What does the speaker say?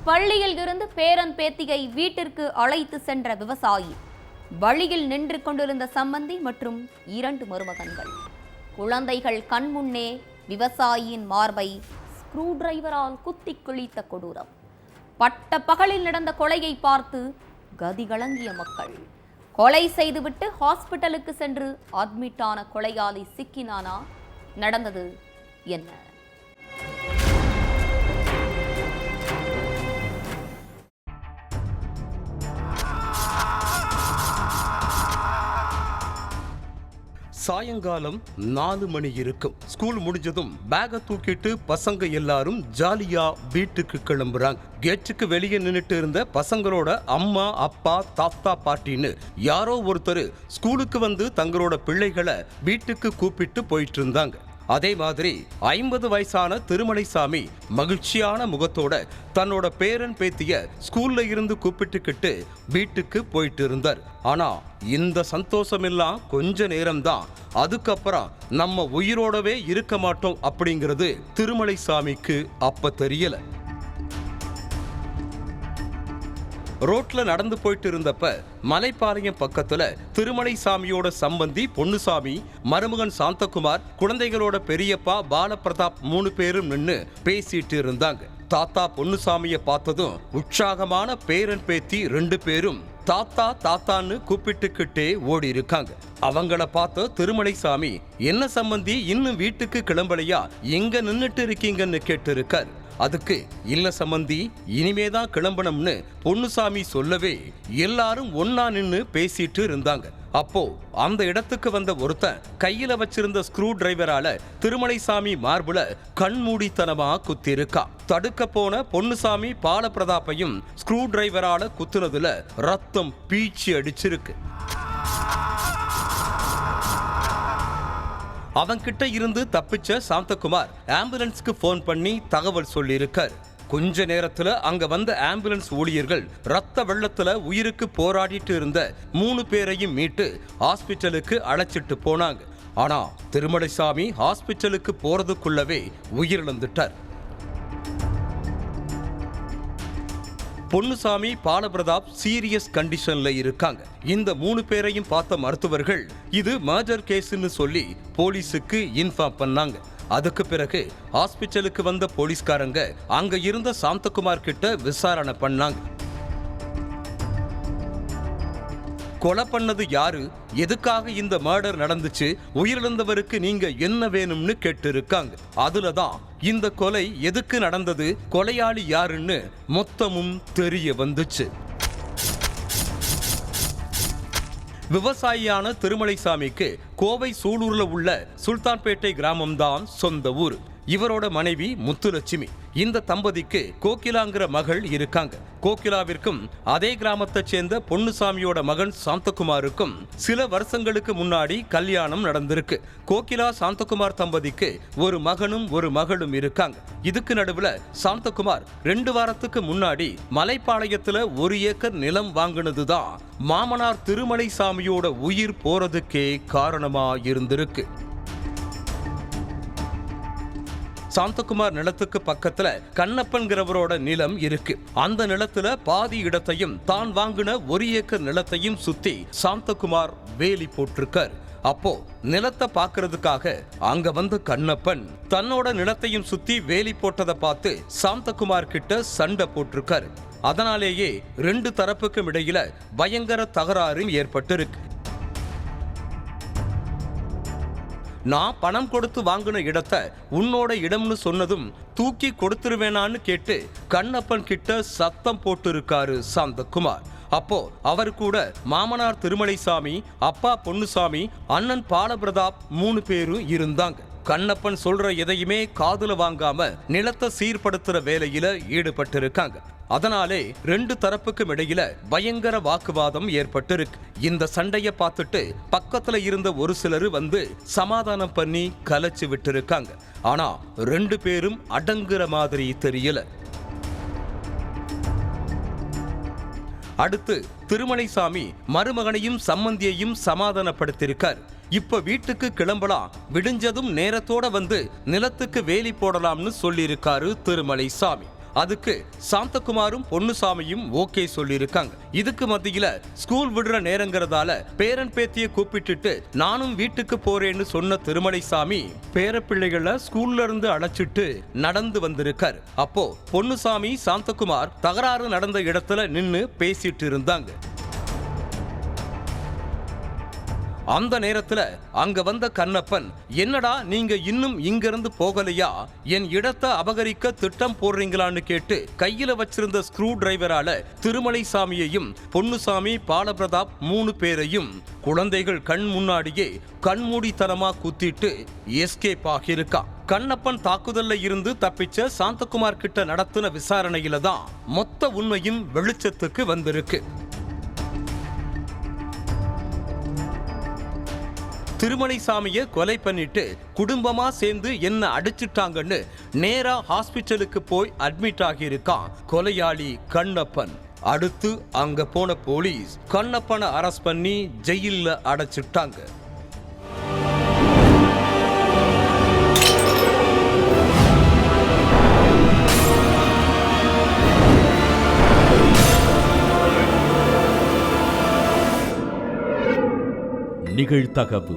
பள்ளியில் இருந்து பேரன் பேத்தியை வீட்டிற்கு அழைத்து சென்ற விவசாயி, வழியில் நின்று கொண்டிருந்த சம்பந்தி மற்றும் 2 மருமகன்கள். குழந்தைகள் கண்முன்னே விவசாயியின் மார்பை ஸ்க்ரூ டிரைவரால் குத்தி கிழித்த கொடூரம். பட்ட பகலில் நடந்த கொலையை பார்த்து கதிகலங்கிய மக்கள். கொலை செய்துவிட்டு ஹாஸ்பிட்டலுக்கு சென்று அட்மிட்டான கொலையாளி சிக்கினானா? நடந்தது என்ன? சாயங்காலம் 4 மணி இருக்கும். ஸ்கூல் முடிஞ்சதும் பேக தூக்கிட்டு பசங்க எல்லாரும் ஜாலியா வீட்டுக்கு கிளம்புறாங்க. கேட்டுக்கு வெளியே நின்னுட்டு இருந்த பசங்களோட அம்மா, அப்பா, தாத்தா, பாட்டின்னு யாரோ ஒருத்தர் ஸ்கூலுக்கு வந்து தங்களோட பிள்ளைகளை வீட்டுக்கு கூப்பிட்டு போயிட்டு இருந்தாங்க. அதே மாதிரி 50 வயசான திருமலைசாமி மகிழ்ச்சியான முகத்தோட தன்னோட பேரன் பேத்திய ஸ்கூல்ல இருந்து கூப்பிட்டுக்கிட்டு வீட்டுக்கு போயிட்டு இருந்தார். ஆனா இந்த சந்தோஷம் எல்லாம் கொஞ்ச நேரம்தான். அதுக்கப்புறம் நம்ம உயிரோடவே இருக்க மாட்டோம் அப்படிங்கிறது திருமலைசாமிக்கு அப்ப தெரியல. ரோட்ல நடந்து போயிட்டு இருந்தப்ப மலைப்பாளையம் பக்கத்துல திருமலைசாமியோட சம்பந்தி பொன்னுசாமி, மருமகன் சாந்தகுமார், குழந்தைகளோட பெரியப்பா பாலபிரதாப் 3 பேரும் நின்னு பேசிட்டு இருந்தாங்க. தாத்தா பொன்னுசாமிய பார்த்ததும் உற்சாகமான பேரன் பேத்தி 2 பேரும் தாத்தா தாத்தான்னு கூப்பிட்டுக்கிட்டே ஓடி இருக்காங்க. அவங்கள பார்த்த திருமலைசாமி, என்ன சம்பந்தி இன்னும் வீட்டுக்கு கிளம்பலையா, எங்க நின்னுட்டு இருக்கீங்கன்னு கேட்டு இருக்கார். அதுக்கு, இல்ல சம்பந்தி, இனிமேதான் கிளம்பணும்னு பொன்னுசாமி சொல்லவே எல்லாரும் ஒன்னா நின்னு பேசிட்டு இருந்தாங்க. அப்போ அந்த இடத்துக்கு வந்த ஒருத்தன் கையில வச்சிருந்த ஸ்க்ரூ டிரைவரால திருமலைசாமி மார்புல கண்மூடித்தனமா குத்திருக்கா. தடுக்க போன பொன்னுசாமி பாலபிரதாப்பையும் ஸ்க்ரூ டிரைவரால குத்துனதுல ரத்தம் பீச்சி அடிச்சிருக்கு. அவன்கிட்ட இருந்து தப்பிச்ச சாந்தகுமார் ஆம்புலன்ஸ்க்கு போன் பண்ணி தகவல் சொல்லியிருக்கார். கொஞ்ச நேரத்துல அங்க வந்த ஆம்புலன்ஸ் ஊழியர்கள் ரத்த வெள்ளத்துல உயிருக்கு போராடிட்டு இருந்த 3 பேரையும் மீட்டு ஹாஸ்பிட்டலுக்கு அழைச்சிட்டு போனாங்க. ஆனா திருமலைசாமி ஹாஸ்பிட்டலுக்கு போறதுக்குள்ளவே உயிரிழந்துட்டார். பொன்னுசாமி, பாலபிரதாப் சீரியஸ் கண்டிஷன்ல இருக்காங்க. இந்த 3 பேரையும் பார்த்த மருத்துவர்கள் இது மர்டர் கேஸ்னு சொல்லி போலீஸுக்கு இன்ஃபார்ம் பண்ணாங்க. அதுக்கு பிறகு ஹாஸ்பிட்டலுக்கு வந்த போலீஸ்காரங்க அங்க இருந்த சாந்தகுமார் கிட்ட விசாரணை பண்ணாங்க. கொலை பண்ணது யாரு, எதுக்காக இந்த மர்டர் நடந்துச்சு, உயிரிழந்தவருக்கு நீங்க என்ன வேணும்னு கேட்டு இருக்காங்க. அதுலதான் இந்த கொலை எதுக்கு நடந்தது, கொலையாளி யாருன்னு மொத்தமும் தெரிய வந்துச்சு. விவசாயியான திருமலைசாமிக்கு கோவை சூலூர்ல உள்ள சுல்தான்பேட்டை கிராமம்தான் சொந்த ஊர். இவரோட மனைவி முத்துலட்சுமி. இந்த தம்பதிக்கு கோகிலாங்கிற மகள் இருக்காங்க. கோகிலாவிற்கும் அதே கிராமத்தை சேர்ந்த பொன்னுசாமியோட மகன் சாந்தகுமாருக்கும் சில வருஷங்களுக்கு முன்னாடி கல்யாணம் நடந்திருக்கு. கோகிலா சாந்தகுமார் தம்பதிக்கு ஒரு மகனும் ஒரு மகளும் இருக்காங்க. இதுக்கு நடுவுல சாந்தகுமார் 2 வாரத்துக்கு முன்னாடி மலைப்பாளையத்துல 1 ஏக்கர் நிலம் வாங்கினதுதான் மாமனார் திருமலைசாமியோட உயிர் போறதுக்கே காரணமா இருந்திருக்கு. சாந்தகுமார் நிலத்துக்கு பக்கத்துல கண்ணப்பன்கிறவரோட நிலம் இருக்கு. அந்த நிலத்துல பாதி இடத்தையும் தான் வாங்கின 1 ஏக்கர் நிலத்தையும் சுத்தி சாந்தகுமார் வேலி போட்டிருக்கார். அப்போ நிலத்தை பாக்குறதுக்காக அங்க வந்த கண்ணப்பன் தன்னோட நிலத்தையும் சுத்தி வேலி போட்டதை பார்த்து சாந்தகுமார் கிட்ட சண்டை போட்டிருக்காரு. அதனாலேயே 2 தரப்புக்கும் இடையில பயங்கர தகராறும் ஏற்பட்டிருக்கு. நான் பணம் கொடுத்து வாங்கின இடத்தை உன்னோட இடம்னு சொன்னதும் தூக்கி கொடுத்துருவேனான்னு கேட்டு கண்ணப்பன் கிட்ட சத்தம் போட்டு இருக்காரு சாந்தகுமார். அப்போ அவர் கூட மாமனார் திருமலைசாமி, அப்பா பொன்னுசாமி, அண்ணன் பாலபிரதாப் 3 பேரும் இருந்தாங்க. கண்ணப்பன் சொல்ற எதையுமே காதுல வாங்காம நிலத்தை சீர்படுத்துற வேலையில ஈடுபட்டு இருக்காங்க. அதனாலே 2 தரப்புக்கும் இடையில பயங்கர வாக்குவாதம் ஏற்பட்டிருக்கு. இந்த சண்டையை பார்த்துட்டு பக்கத்துல இருந்த ஒரு சிலர் வந்து சமாதானம் பண்ணி கலைச்சு விட்டு இருக்காங்க. ஆனா 2 பேரும் அடங்குற மாதிரி தெரியல. அடுத்து திருமலைசாமி மருமகனையும் சம்பந்தியையும் சமாதானப்படுத்தியிருக்கார். இப்ப வீட்டுக்கு கிளம்பலாம், விடிஞ்சதும் நேரத்தோட வந்து நிலத்துக்கு வேலி போடலாம்னு சொல்லியிருக்காரு திருமலைசாமி. அதுக்கு சாந்தகுமாரும் பொன்னுசாமியும் ஓகே சொல்லியிருக்காங்க. இதுக்கு மத்தியில ஸ்கூல் விடுற நேரங்கிறதால பேரன் பேத்திய கூப்பிட்டுட்டு நானும் வீட்டுக்கு போறேன்னு சொன்ன திருமலைசாமி பேரப்பிள்ளைகளை ஸ்கூல்ல இருந்து அழைச்சிட்டு நடந்து வந்திருக்காரு. அப்போ பொன்னுசாமி சாந்தகுமார் தகராறு நடந்த இடத்துல நின்னு பேசிட்டு இருந்தாங்க. அந்த நேரத்துல அங்க வந்த கண்ணப்பன், என்னடா நீங்க இன்னும் இங்கிருந்து போகலையா, என் இடத்தை அபகரிக்க திட்டம் போடுறீங்களான்னு கேட்டு கையில வச்சிருந்த ஸ்க்ரூ டிரைவரால திருமலைசாமியையும் பொன்னுசாமி பாலபிரதாப் 3 பேரையும் குழந்தைகள் கண் முன்னாடியே கண்மூடித்தனமா குத்திட்டு எஸ்கேப் ஆகியிருக்கா. கண்ணப்பன் தாக்குதல்ல இருந்து தப்பிச்ச சாந்தகுமார் கிட்ட நடத்தின விசாரணையில தான் மொத்த உண்மையும் வெளிச்சத்துக்கு வந்திருக்கு. திருமலைசாமியை கொலை பண்ணிட்டு குடும்பமா சேர்ந்து என்ன அடிச்சிட்டாங்கன்னு நேரா ஹாஸ்பிட்டலுக்கு போய் அட்மிட் ஆகியிருக்கான் கொலையாளி கண்ணப்பன். அடுத்து அங்க போன போலீஸ் கண்ணப்பனை அரெஸ்ட் பண்ணி ஜெயில்ல அடைச்சிட்டாங்க. நிகழ்தகவு